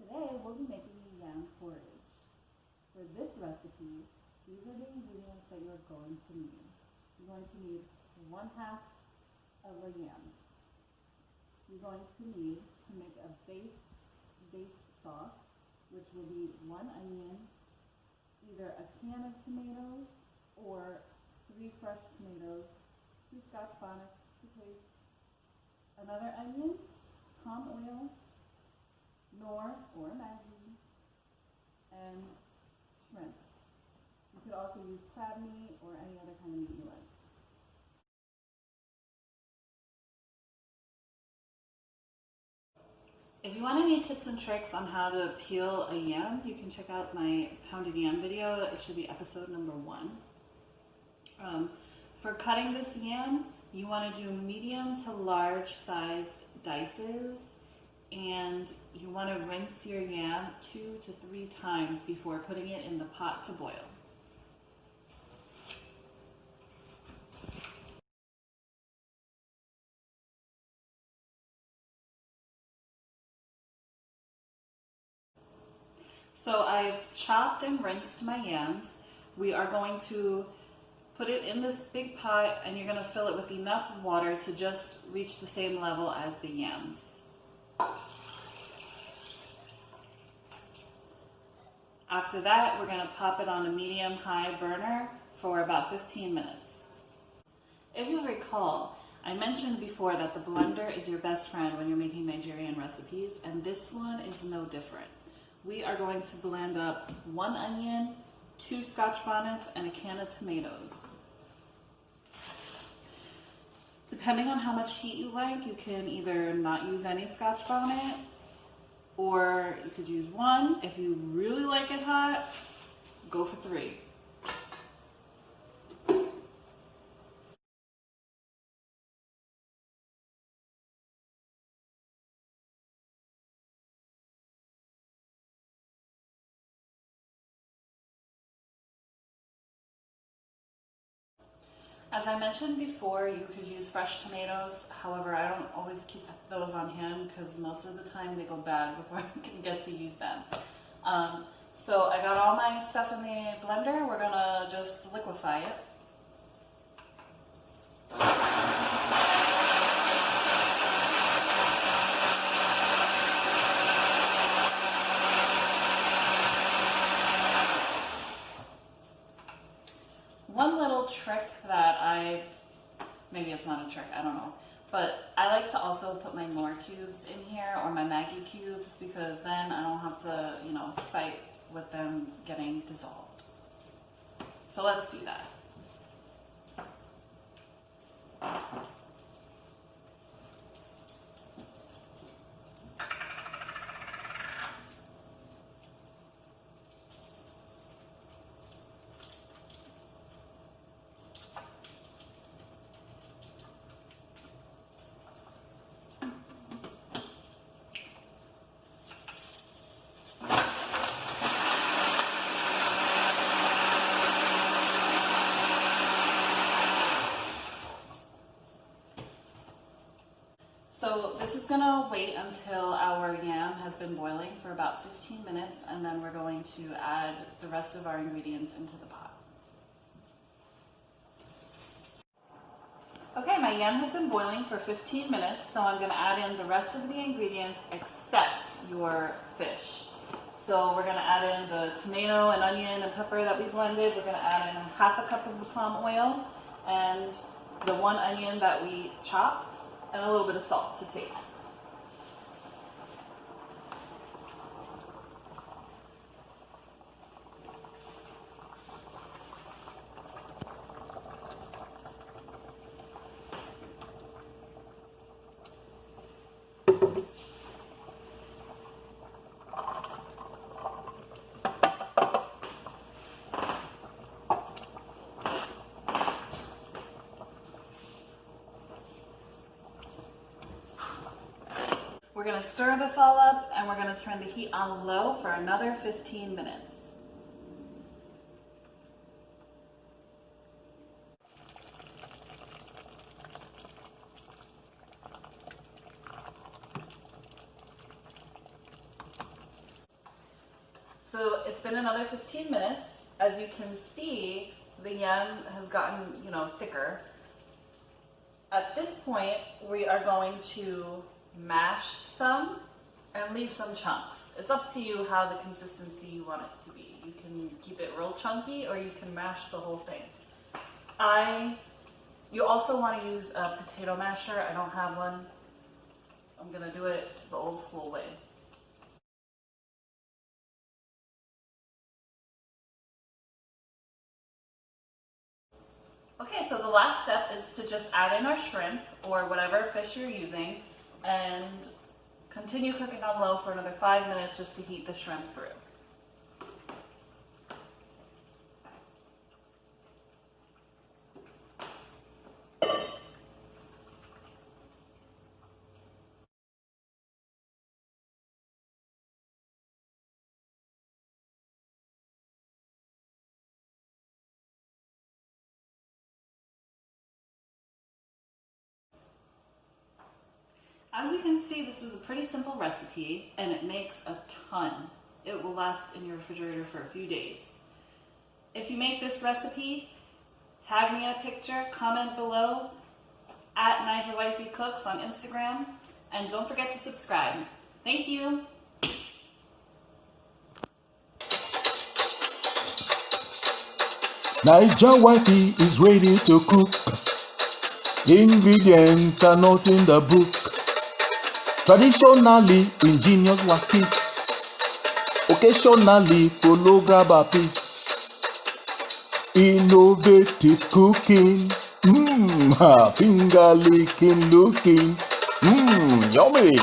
Today we'll be making yam porridge. For this recipe, these are the ingredients that you're going to need. You're going to need 1/2 of a yam. You're going to need to make a base sauce, which will be 1 onion, either a can of tomatoes or 3 fresh tomatoes, 2 Scotch Bonnets to taste, another onion, palm oil, knorr or Maggi, and shrimp. You could also use crab meat or any other kind of meat you like. If you want any tips and tricks on how to peel a yam, you can check out my pounded yam video. It should be episode number 1. For cutting this yam, you want to do medium to large sized dices, and you want to rinse your yam 2 to 3 times before putting it in the pot to boil. So I've chopped and rinsed my yams. We are going to put it in this big pot, and you're going to fill it with enough water to just reach the same level as the yams. After that, we're going to pop it on a medium-high burner for about 15 minutes. If you recall, I mentioned before that the blender is your best friend when you're making Nigerian recipes, and this one is no different. We are going to blend up 1 onion, 2 Scotch Bonnets, and a can of tomatoes. Depending on how much heat you like, you can either not use any Scotch Bonnet, or you could use 1. If you really like it hot, go for 3. As I mentioned before, you could use fresh tomatoes. However, I don't always keep those on hand because most of the time they go bad before I can get to use them. So I got all my stuff in the blender. We're gonna just liquefy it. One little trick that maybe it's not a trick, I don't know, but I like to also put my knorr cubes in here or my Maggi cubes, because then I don't have to, fight with them getting dissolved. So let's do that. So this is going to wait until our yam has been boiling for about 15 minutes, and then we're going to add the rest of our ingredients into the pot. Okay, my yam has been boiling for 15 minutes, so I'm going to add in the rest of the ingredients except your fish. So we're going to add in the tomato and onion and pepper that we blended. We're going to add in 1/2 cup of the palm oil and the 1 onion that we chopped, and a little bit of salt to taste. We're going to stir this all up, and we're going to turn the heat on low for another 15 minutes. So it's been another 15 minutes. As you can see, the yam has gotten, thicker. At this point, we are going to mash some and leave some chunks. It's up to you how the consistency you want it to be. You can keep it real chunky or you can mash the whole thing. You also want to use a potato masher. I don't have one. I'm gonna do it the old school way. Okay, so the last step is to just add in our shrimp or whatever fish you're using and continue cooking on low for another 5 minutes just to heat the shrimp through. As you can see, this is a pretty simple recipe and it makes a ton. It will last in your refrigerator for a few days. If you make this recipe, tag me in a picture, comment below, at Nigerian Cooks on Instagram, and don't forget to subscribe. Thank you. Nigerian wifey is ready to cook. Ingredients are not in the book. Traditionally, ingenious wakis. Occasionally, follow grab a piece. Innovative cooking. Finger licking looking. Yummy.